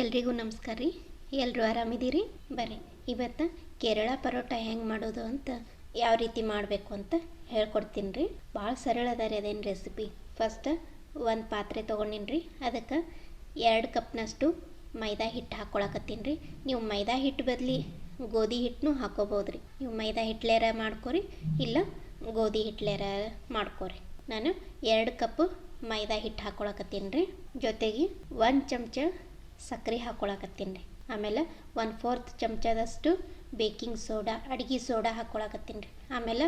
ಎಲ್ರಿಗೂ ನಮಸ್ಕಾರ ರೀ. ಎಲ್ಲರೂ ಆರಾಮಿದ್ದೀರಿ? ಬರ್ರಿ ಇವತ್ತು ಕೇರಳ ಪರೋಟ ಹೆಂಗೆ ಮಾಡೋದು ಅಂತ ಯಾವ ರೀತಿ ಮಾಡಬೇಕು ಅಂತ ಹೇಳ್ಕೊಡ್ತೀನಿ ರೀ. ಭಾಳ ಸರಳ ಅದ ರೀ ಅದೇನು ರೆಸಿಪಿ. ಫಸ್ಟ್ ಒಂದು ಪಾತ್ರೆ ತೊಗೊಂಡಿನಿ ರೀ. ಅದಕ್ಕೆ 2 ಕಪ್ನಷ್ಟು ಮೈದಾ ಹಿಟ್ಟು ಹಾಕ್ಕೊಳಕತ್ತೀನಿ ರೀ. ನೀವು ಮೈದಾ ಹಿಟ್ಟು ಬದಲಿ ಗೋಧಿ ಹಿಟ್ಟನ್ನು ಹಾಕೋಬೋದು ರೀ. ನೀವು ಮೈದಾ ಹಿಟ್ಲೇರ ಮಾಡ್ಕೊರಿ, ಇಲ್ಲ ಗೋಧಿ ಹಿಟ್ಲೇರ ಮಾಡ್ಕೊರಿ. ನಾನು 2 ಕಪ್ ಮೈದಾ ಹಿಟ್ಟು ಹಾಕ್ಕೊಳಕತ್ತೀನಿ ರೀ. ಜೊತೆಗೆ 1 ಚಮಚ ಸಕ್ಕರೆ ಹಾಕ್ಕೊಳಕತ್ತೀನಿ ರೀ. ಆಮೇಲೆ 1/4 ಚಮಚದಷ್ಟು ಬೇಕಿಂಗ್ ಸೋಡಾ, ಅಡುಗೆ ಸೋಡಾ ಹಾಕ್ಕೊಳಕತ್ತೀನಿ ರೀ. ಆಮೇಲೆ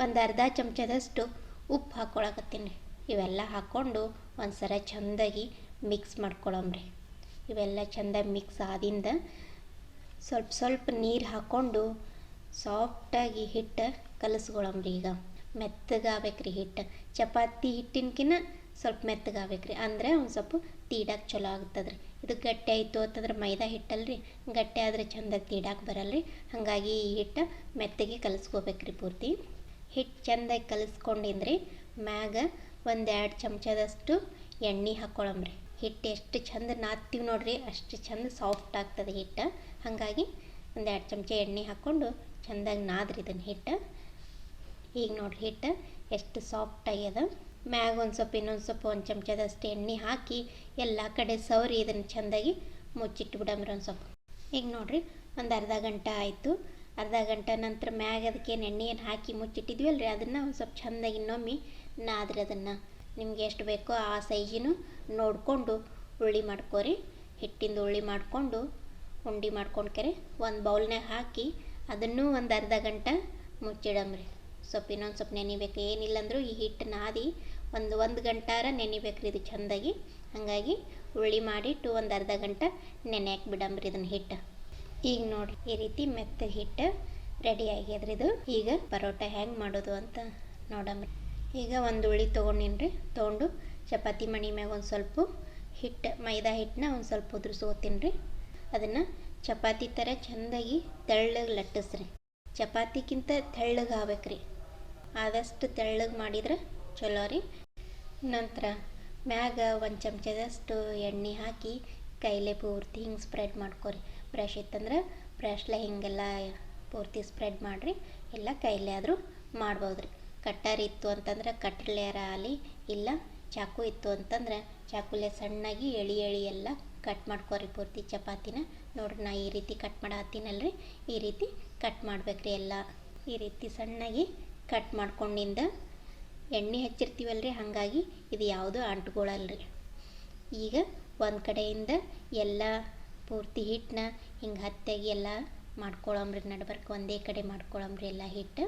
ಒಂದು ಅರ್ಧ ಚಮಚದಷ್ಟು ಉಪ್ಪು ಹಾಕ್ಕೊಳಕತ್ತೀನಿ ರೀ. ಇವೆಲ್ಲ ಹಾಕ್ಕೊಂಡು ಒಂದು ಸರ ಚೆಂದಾಗಿ ಮಿಕ್ಸ್ ಮಾಡ್ಕೊಳಮ್ರಿ. ಇವೆಲ್ಲ ಚೆಂದಾಗಿ ಮಿಕ್ಸ್ ಆದಿಂದ ಸ್ವಲ್ಪ ನೀರು ಹಾಕ್ಕೊಂಡು ಸಾಫ್ಟಾಗಿ ಹಿಟ್ಟು ಕಲಸ್ಕೊಳಮ್ರಿ. ಈಗ ಮೆತ್ತಗಾಗಬೇಕ್ರಿ ಹಿಟ್ಟು. ಚಪಾತಿ ಹಿಟ್ಟಿನ್ಕಿನ್ನ ಸ್ವಲ್ಪ ಮೆತ್ತಗಾಗಬೇಕ್ರಿ, ಅಂದರೆ ಒಂದು ಸ್ವಲ್ಪ ತೀಡಕ್ಕೆ ಚಲೋ ಆಗ್ತದೆ ರೀ. ಇದು ಗಟ್ಟಿ ಆಯಿತು ಅಂತಂದ್ರೆ ಮೈದಾ ಹಿಟ್ಟಲ್ರಿ, ಗಟ್ಟಿ ಆದರೆ ಚೆಂದಾಗಿ ತೀಡಕ್ಕೆ ಬರಲ್ರಿ. ಹಾಗಾಗಿ ಈ ಹಿಟ್ಟು ಮೆತ್ತಗೆ ಕಲಿಸ್ಕೋಬೇಕ್ರಿ. ಪೂರ್ತಿ ಹಿಟ್ಟು ಚೆಂದಾಗಿ ಕಲಿಸ್ಕೊಂಡಿಂದ್ರಿ ಮ್ಯಾಗ 1-2 ಚಮಚದಷ್ಟು ಎಣ್ಣೆ ಹಾಕ್ಕೊಳಮ್ರಿ. ಹಿಟ್ಟು ಎಷ್ಟು ಚೆಂದ ನಾದ್ತೀವಿ ನೋಡ್ರಿ, ಅಷ್ಟು ಚೆಂದ ಸಾಫ್ಟ್ ಆಗ್ತದೆ ಹಿಟ್ಟು. ಹಾಗಾಗಿ 1-2 ಚಮಚ ಎಣ್ಣೆ ಹಾಕ್ಕೊಂಡು ಚೆಂದಾಗಿ ನಾದ್ರಿ ಇದನ್ನು ಹಿಟ್ಟು. ಈಗ ನೋಡ್ರಿ ಹಿಟ್ಟು ಎಷ್ಟು ಸಾಫ್ಟ್ ಆಗ್ಯದ. ಮ್ಯಾಗ ಇನ್ನೊಂದು ಸ್ವಲ್ಪ 1 ಚಮಚದಷ್ಟು ಎಣ್ಣೆ ಹಾಕಿ ಎಲ್ಲ ಕಡೆ ಸವರಿ ಇದನ್ನು ಚೆಂದಾಗಿ ಮುಚ್ಚಿಟ್ಬಿಡಮ್ರಿ ಒಂದು ಸ್ವಲ್ಪ. ಈಗ ನೋಡ್ರಿ ಒಂದು ಅರ್ಧ ಗಂಟೆ ಆಯಿತು. ಅರ್ಧ ಗಂಟೆ ನಂತರ ಮ್ಯಾಗ ಅದಕ್ಕೇನು ಎಣ್ಣೆ ಏನು ಹಾಕಿ ಮುಚ್ಚಿಟ್ಟಿದ್ವಿ ಅಲ್ರಿ, ಅದನ್ನು ಒಂದು ಸ್ವಲ್ಪ ಚೆಂದಾಗಿ ಇನ್ನೊಮ್ಮೆ ನಾದ್ರಿ. ಅದನ್ನು ನಿಮ್ಗೆ ಎಷ್ಟು ಬೇಕೋ ಆ ಸೈಜಿನೂ ನೋಡಿಕೊಂಡು ಉಳ್ಳಿ ಮಾಡ್ಕೊರಿ. ಹಿಟ್ಟಿಂದ ಉಳ್ಳಿ ಮಾಡಿಕೊಂಡು ಉಂಡೆ ಮಾಡ್ಕೊಂಡ್ಕೆರೆ ಒಂದು ಬೌಲ್ನಾಗ ಹಾಕಿ ಅದನ್ನು ಒಂದು ಅರ್ಧ ಗಂಟೆ ಮುಚ್ಚಿಡಮ್ರಿ. ಇನ್ನೊಂದು ಸ್ವಲ್ಪ ನೆನಿಬೇಕು. ಏನಿಲ್ಲ ಅಂದರೂ ಈ ಹಿಟ್ಟು ನಾದಿ ಒಂದು ಗಂಟಾರ ನೆನಿಬೇಕ್ರಿ ಇದು ಚೆಂದಾಗಿ. ಹಾಗಾಗಿ ಉಳ್ಳಿ ಮಾಡಿಟ್ಟು ಒಂದು ಅರ್ಧ ಗಂಟೆ ನೆನೆಯಕ್ಕೆ ಬಿಡಮ್ರಿ ಇದನ್ನು ಹಿಟ್ಟು. ಈಗ ನೋಡಿರಿ ಈ ರೀತಿ ಮೆತ್ತಗೆ ಹಿಟ್ಟು ರೆಡಿ ಆಗ್ಯದ್ರಿ ಇದು. ಈಗ ಪರೋಟ ಹೆಂಗೆ ಮಾಡೋದು ಅಂತ ನೋಡಮ್ರಿ. ಈಗ ಒಂದು ಉಳ್ಳಿ ತೊಗೊಂಡಿನ್ರಿ. ತೊಗೊಂಡು ಚಪಾತಿ ಮಣಿ ಮ್ಯಾಗ ಒಂದು ಸ್ವಲ್ಪ ಹಿಟ್ಟು, ಮೈದಾ ಹಿಟ್ಟನ್ನ ಒಂದು ಸ್ವಲ್ಪ ಉದುರಿಸ್ಕೋತೀನಿ ರೀ. ಅದನ್ನು ಚಪಾತಿ ಥರ ಚೆಂದಾಗಿ ತೆಳ್ಳಗೆ ಲಟ್ಟಿಸ್ರಿ. ಚಪಾತಿಗಿಂತ ತೆಳ್ಳಗೆ ಆಗ್ಬೇಕ್ರಿ. ಆದಷ್ಟು ತೆಳ್ಳಗೆ ಮಾಡಿದ್ರೆ ಚಲೋ ರೀ. ನಂತರ ಮ್ಯಾಗ 1 ಚಮಚದಷ್ಟು ಎಣ್ಣೆ ಹಾಕಿ ಕೈಲೇ ಪೂರ್ತಿ ಹಿಂಗೆ ಸ್ಪ್ರೆಡ್ ಮಾಡ್ಕೊರಿ. ಬ್ರಷ್ ಇತ್ತಂದ್ರೆ ಬ್ರಷ್ಲೆ ಹಿಂಗೆಲ್ಲ ಪೂರ್ತಿ ಸ್ಪ್ರೆಡ್ ಮಾಡಿರಿ. ಇಲ್ಲ ಕೈಲೇ ಆದರೂ ಮಾಡ್ಬೋದ್ರಿ. ಕಟ್ಟರ್ ಇತ್ತು ಅಂತಂದ್ರೆ ಕಟ್ರಲ್ಯಾರ ಆಗಲಿ, ಇಲ್ಲ ಚಾಕು ಇತ್ತು ಅಂತಂದ್ರೆ ಚಾಕುಲೆ ಸಣ್ಣಾಗಿ ಎಳಿ ಎಲ್ಲ ಕಟ್ ಮಾಡ್ಕೊರಿ ಪೂರ್ತಿ ಚಪಾತಿನ. ನೋಡ್ರಿ ನಾ ಈ ರೀತಿ ಕಟ್ ಮಾಡತ್ತೀನಲ್ರಿ, ಈ ರೀತಿ ಕಟ್ ಮಾಡ್ಬೇಕ್ರಿ. ಎಲ್ಲ ಈ ರೀತಿ ಸಣ್ಣಾಗಿ ಕಟ್ ಮಾಡ್ಕೊಂಡಿಂದ ಎಣ್ಣೆ ಹಚ್ಚಿರ್ತೀವಲ್ರಿ, ಹಾಗಾಗಿ ಇದು ಯಾವುದು ಅಂಟ್ಕೊಳ್ಳಲ್ರಿ. ಈಗ ಒಂದು ಕಡೆಯಿಂದ ಎಲ್ಲ ಪೂರ್ತಿ ಹಿಟ್ಟನ್ನ ಹಿಂಗೆ ಹತ್ತಾಗಿ ಎಲ್ಲ ಮಾಡ್ಕೊಳಮ್ರಿ. ನಡ್ಬರ್ಕ ಒಂದೇ ಕಡೆ ಮಾಡ್ಕೊಳಮ್ರಿ ಎಲ್ಲ ಹಿಟ್ಟು.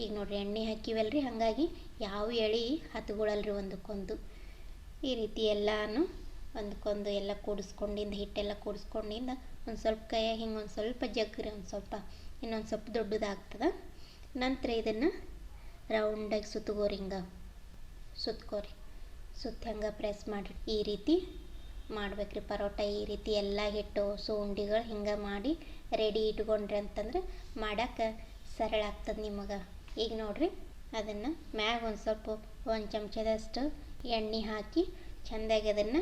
ಈಗ ನೋಡ್ರಿ ಎಣ್ಣೆ ಹಾಕಿವಲ್ರಿ, ಹಾಗಾಗಿ ಯಾವ ಎಳೆ ಹತ್ಕೊಳ್ಳಲ್ರಿ ಒಂದಕ್ಕೊಂದು. ಈ ರೀತಿ ಎಲ್ಲನೂ ಒಂದಕ್ಕೊಂದು ಎಲ್ಲ ಕೂಡಿಸ್ಕೊಂಡಿಂದ ಹಿಟ್ಟೆಲ್ಲ ಕೂಡಿಸ್ಕೊಂಡಿಂದ ಒಂದು ಸ್ವಲ್ಪ ಕೈಯಾಗ ಹಿಂಗೆ ಒಂದು ಸ್ವಲ್ಪ ಜಗ್ರಿ, ಒಂದು ಸ್ವಲ್ಪ ಇನ್ನೊಂದು ಸ್ವಲ್ಪ ದೊಡ್ಡದಾಗ್ತದೆ. ನಂತರ ಇದನ್ನು ರೌಂಡಾಗಿ ಸುತ್ತಗೋರಿ, ಹಿಂಗೆ ಸುತ್ಕೋರಿ. ಸುತ್ತ ಹಂಗೆ ಪ್ರೆಸ್ ಮಾಡಿ ಈ ರೀತಿ ಮಾಡ್ಬೇಕ್ರಿ ಪರೋಟ. ಈ ರೀತಿ ಎಲ್ಲ ಹಿಟ್ಟು ಉಂಡೆಗಳು ಹಿಂಗೆ ಮಾಡಿ ರೆಡಿ ಇಟ್ಕೊಂಡ್ರಿ ಅಂತಂದ್ರೆ ಮಾಡೋಕ್ಕೆ ಸರಳ ಆಗ್ತದೆ ನಿಮಗೆ. ಈಗ ನೋಡ್ರಿ ಅದನ್ನು ಮ್ಯಾಗ ಒಂದು ಸ್ವಲ್ಪ 1 ಚಮಚದಷ್ಟು ಎಣ್ಣೆ ಹಾಕಿ ಚೆಂದಾಗಿ ಅದನ್ನು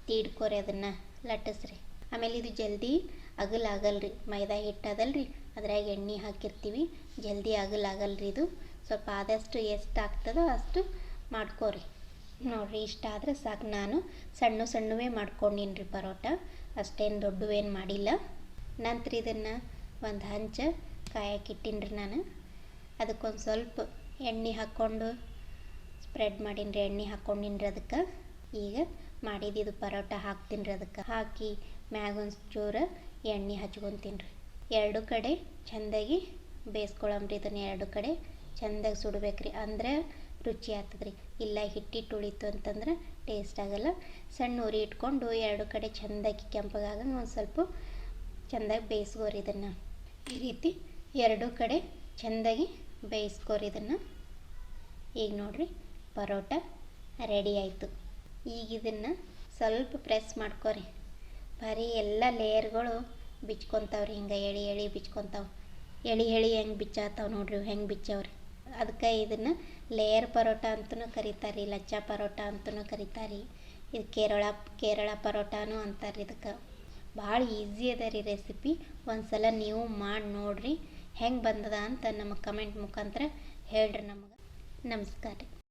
ತೀಡ್ಕೊರಿ, ಅದನ್ನು ಲಟ್ಟಿಸ್ರಿ. ಆಮೇಲೆ ಇದು ಜಲ್ದಿ ಅಗಲಾಗಲ್ರಿ. ಮೈದಾ ಹಿಟ್ಟು ಅದಲ್ರಿ, ಅದ್ರಾಗ ಎಣ್ಣೆ ಹಾಕಿರ್ತೀವಿ, ಜಲ್ದಿ ಅಗಲಾಗಲ್ರಿ ಇದು. ಸ್ವಲ್ಪ ಆದಷ್ಟು ಎಷ್ಟು ಆಗ್ತದೋ ಅಷ್ಟು ಮಾಡ್ಕೊರಿ. ನೋಡಿರಿ ಇಷ್ಟಾದರೆ ಸಾಕು. ನಾನು ಸಣ್ಣವೇ ಮಾಡ್ಕೊಂಡಿನ್ರಿ ಪರೋಟ, ಅಷ್ಟೇನು ದೊಡ್ಡವೇನು ಮಾಡಿಲ್ಲ. ನಂತರ ಇದನ್ನು ಒಂದು ಹಂಚ ಕಾಯಕ್ಕೆ ಇಟ್ಟಿನ್ರಿ ನಾನು. ಅದಕ್ಕೊಂದು ಸ್ವಲ್ಪ ಎಣ್ಣೆ ಹಾಕ್ಕೊಂಡು ಸ್ಪ್ರೆಡ್ ಮಾಡೀನ್ರಿ, ಎಣ್ಣೆ ಹಾಕ್ಕೊಂಡಿನ್ರಿ ಅದಕ್ಕೆ. ಈಗ ಮಾಡಿದ್ದು ಪರೋಟ ಹಾಕ್ತೀನಿ ರೀ. ಅದಕ್ಕೆ ಹಾಕಿ ಮ್ಯಾಗ ಒಂದು ಚೂರು ಎಣ್ಣೆ ಹಚ್ಕೊತೀನಿ ರೀ. 2 ಕಡೆ ಚೆಂದಾಗಿ ಬೇಯಿಸ್ಕೊಳಮ್ರಿ. ಇದನ್ನು 2 ಕಡೆ ಚೆಂದಾಗಿ ಸುಡಬೇಕ್ರಿ, ಅಂದರೆ ರುಚಿ ಆಗ್ತದ್ರಿ. ಇಲ್ಲ ಹಿಟ್ಟಿಟ್ಟು ಉಳಿತು ಅಂತಂದ್ರೆ ಟೇಸ್ಟ್ ಆಗಲ್ಲ. ಸಣ್ಣ ಉರಿ ಇಟ್ಕೊಂಡು 2 ಕಡೆ ಚೆಂದಾಗಿ ಕೆಂಪಗಾಗಂಗೆ ಒಂದು ಸ್ವಲ್ಪ ಚೆಂದಾಗಿ ಬೇಯಿಸ್ಕೋರಿ ಇದನ್ನು. ಈ ರೀತಿ 2 ಕಡೆ ಚೆಂದಾಗಿ ಬೇಯಿಸ್ಕೋರಿ ಇದನ್ನು. ಈಗ ನೋಡ್ರಿ ಪರೋಟ ರೆಡಿ ಆಯಿತು. ಈಗ ಇದನ್ನು ಸ್ವಲ್ಪ ಪ್ರೆಸ್ ಮಾಡ್ಕೊರಿ. ಬರೀ ಎಲ್ಲ ಲೇಯರ್ಗಳು ಬಿಚ್ಕೊತಾವ್ರಿ, ಹಿಂಗೆ ಎಳಿ ಬಿಚ್ಕೊತಾವೆ. ಎಳಿ ಹೆಂಗೆ ಬಿಚ್ಚಾತಾವೆ ನೋಡ್ರಿ, ಹೆಂಗೆ ಬಿಚ್ಚಾವ್ರಿ. ಅದಕ್ಕೆ ಇದನ್ನು ಲೇಯರ್ ಪರೋಟ ಅಂತಲೂ ಕರೀತಾರೆ, ಲಚ್ಚಾ ಪರೋಟ ಅಂತಲೂ ಕರೀತಾರೆ. ಇದು ಕೇರಳ ಪರೋಟಾನು ಅಂತಾರೆ ಇದಕ್ಕೆ. ಭಾಳ ಈಸಿ ಅದ ರೀ ರೆಸಿಪಿ. ಒಂದು ಸಲ ನೀವು ಮಾಡಿ ನೋಡಿರಿ, ಹೆಂಗೆ ಬಂದದ ಅಂತ ನಮಗೆ ಕಮೆಂಟ್ ಮುಖಾಂತರ ಹೇಳ್ರಿ ನಮಗೆ. ನಮಸ್ಕಾರ ರೀ.